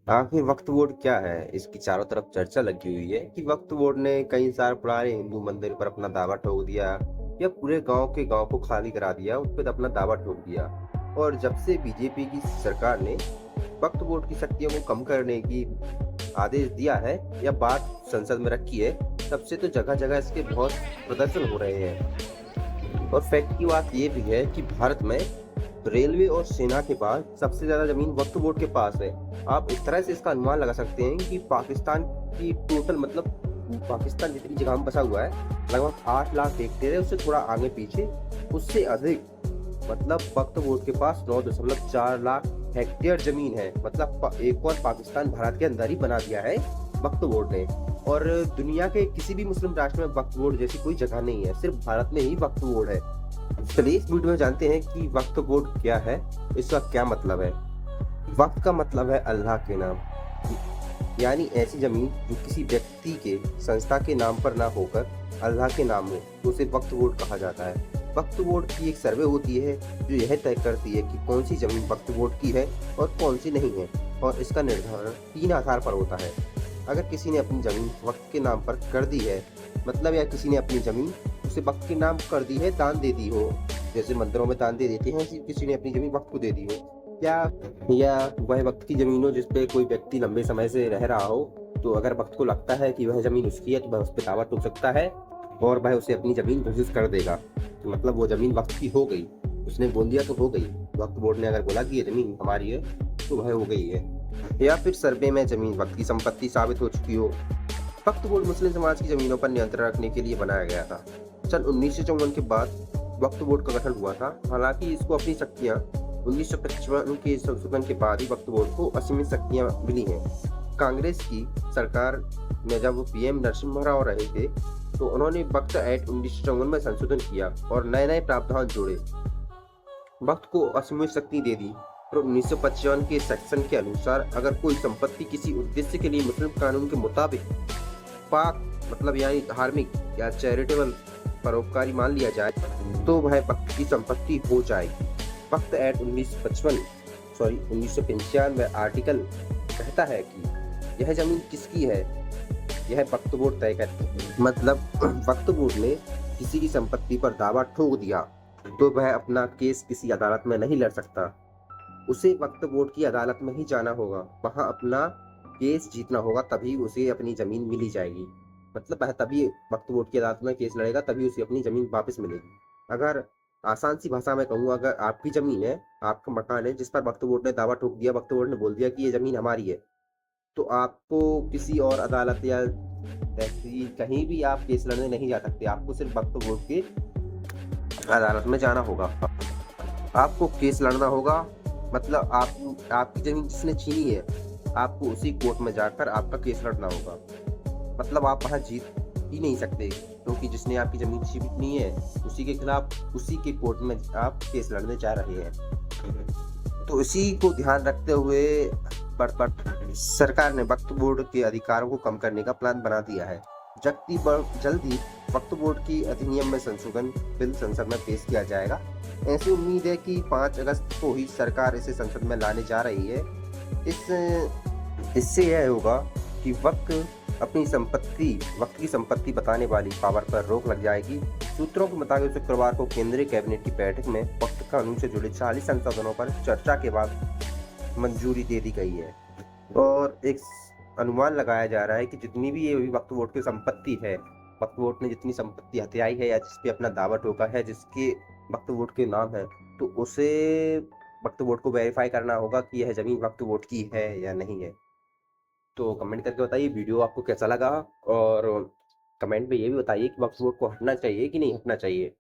आखिर वक्फ बोर्ड क्या है? इसकी चारों तरफ चर्चा लगी हुई है कि वक्फ बोर्ड ने कई साल पुराने हिंदू मंदिर पर अपना दावा ठोक दिया या पूरे गांव के गांव को खाली करा दिया, उस पर अपना दावा ठोक दिया। और जब से बीजेपी की सरकार ने वक्फ बोर्ड की शक्तियों को कम करने की आदेश दिया है या बात संसद में रखी है, तब से तो जगह जगह इसके बहुत प्रदर्शन हो रहे हैं। और फैक्ट की बात ये भी है कि भारत में रेलवे और सेना के बाद सबसे ज्यादा जमीन वक्फ बोर्ड के पास है। आप इस तरह से इसका अनुमान लगा सकते हैं कि पाकिस्तान की टोटल मतलब पाकिस्तान जितनी जगह में बसा हुआ है लगभग 8 लाख हेक्टेयर है, उससे थोड़ा आगे पीछे उससे अधिक मतलब वक्फ बोर्ड के पास 9.4 लाख हेक्टेयर जमीन है। मतलब एक और पाकिस्तान भारत के अंदर ही बना दिया है वक्फ बोर्ड ने। और दुनिया के किसी भी मुस्लिम राष्ट्र में वक्फ बोर्ड जैसी कोई जगह नहीं है, सिर्फ भारत में ही वक्फ बोर्ड है। चलिए इस वीडियो में जानते हैं कि वक्फ बोर्ड क्या है, इसका क्या मतलब है। वक्फ का मतलब है अल्लाह के नाम, यानी ऐसी जमीन जो किसी व्यक्ति के संस्था के नाम पर ना होकर अल्लाह के नाम हो तो उसे वक्फ बोर्ड कहा जाता है। वक्फ बोर्ड की एक सर्वे होती है जो यह तय करती है कि कौन सी जमीन वक्फ बोर्ड की है और कौन सी नहीं है, और इसका निर्धारण 3 आधार पर होता है। अगर किसी ने अपनी जमीन वक्फ के नाम पर कर दी है, मतलब या किसी ने अपनी जमीन उसे वक्फ के नाम कर दी है, दान दे दी हो, जैसे मंदिरों में दान दे देते हैं, किसी ने अपनी जमीन वक्फ को दे दी हो, या वह वक्त की जमीन हो जिसपे कोई व्यक्ति लंबे समय से रह रहा हो, तो अगर वक्त को लगता है कि वह जमीन उसकी है तो वह उस पर दावा ठोक सकता है और वह उसे अपनी जमीन घोषित कर देगा। तो मतलब वो जमीन वक्त की हो गई, उसने बोल दिया तो हो गई। वक्त बोर्ड ने अगर बोला कि ये जमीन हमारी है तो वह हो गई है। या फिर सर्वे में जमीन वक्त की संपत्ति साबित हो चुकी हो। वक्फ बोर्ड मुस्लिम समाज की जमीनों पर नियंत्रण रखने के लिए बनाया गया था। सन 1954 के बाद वक्फ बोर्ड का गठन हुआ था। हालांकि इसको अपनी शक्तियां 1955 के संशोधन के बाद ही वक्फ बोर्ड को असीमित शक्तियां मिली हैं। कांग्रेस की सरकार में जब पीएम नरसिम्हा राव रहे थे तो उन्होंने वक्फ एक्ट 1954 में संशोधन किया और नए नए प्रावधान जोड़े, वक्त को असीमित शक्ति दे दी। और 1955 के सेक्शन के अनुसार अगर कोई संपत्ति किसी उद्देश्य के लिए मुस्लिम कानून के मुताबिक पाक मतलब यानी धार्मिक या चैरिटेबल परोपकारी मान लिया जाए तो वह वक्त की संपत्ति हो जाएगी। वक्त एक्ट 1995 आर्टिकल कहता है कि यह जमीन किसकी है, यह वक्फ बोर्ड तय करता है। मतलब वक्फ बोर्ड ने किसी की संपत्ति पर दावा ठोक दिया तो वह अपना केस किसी अदालत में नहीं लड़ सकता, उसे वक्फ बोर्ड की अदालत में ही जाना होगा, वहां अपना केस जीतना होगा, तभी उसे अपनी जमीन मिली जाएगी। मतलब वह तभी वक्फ बोर्ड की अदालत में केस लड़ेगा, तभी उसे अपनी जमीन वापस मिलेगी। अगर आसान सी भाषा में कहूँ, अगर आपकी जमीन है, आपका मकान है जिस पर वक्फ बोर्ड ने दावा ठोक दिया, वक्फ बोर्ड ने बोल दिया कि ये जमीन हमारी है, तो आपको किसी और अदालत या तहसील कहीं भी आप केस लड़ने नहीं जा सकते। आपको सिर्फ वक्फ बोर्ड की अदालत में जाना होगा, आपको केस लड़ना होगा। मतलब आपकी जमीन जिसने छीनी है, आपको उसी कोर्ट में जाकर आपका केस लड़ना होगा। मतलब आप वहां जीत ही नहीं सकते, क्योंकि जिसने आपकी जमीन छीनी है उसी के खिलाफ उसी के कोर्ट में आप केस लड़ने जा रहे हैं। तो इसी को ध्यान रखते हुए सरकार ने वक्फ बोर्ड के अधिकारों को कम करने का प्लान बना दिया है। जल्द ही वक्फ बोर्ड की अधिनियम में संशोधन बिल संसद में पेश किया जाएगा। ऐसी उम्मीद है कि 5 अगस्त को ही सरकार इसे संसद में लाने जा रही है। इससे यह होगा कि वक्त की संपत्ति बताने वाली पावर पर रोक लग जाएगी। सूत्रों के मुताबिक शुक्रवार को केंद्रीय कैबिनेट की बैठक में वक्त कानून से जुड़े 40 संशोधनों पर चर्चा के बाद मंजूरी दे दी गई है। और एक अनुमान लगाया जा रहा है कि जितनी भी ये वक्फ बोर्ड की संपत्ति है, वक्फ बोर्ड ने जितनी संपत्ति हथियाई है या जिसपे अपना दावा ठोका है, जिसके वक्फ बोर्ड के नाम है, तो उसे वक्फ बोर्ड को वेरीफाई करना होगा कि यह जमीन वक्फ बोर्ड की है या नहीं है। तो कमेंट करके बताइए वीडियो आपको कैसा लगा, और कमेंट में ये भी बताइए कि वक्फ बोर्ड को हटना चाहिए कि नहीं हटना चाहिए।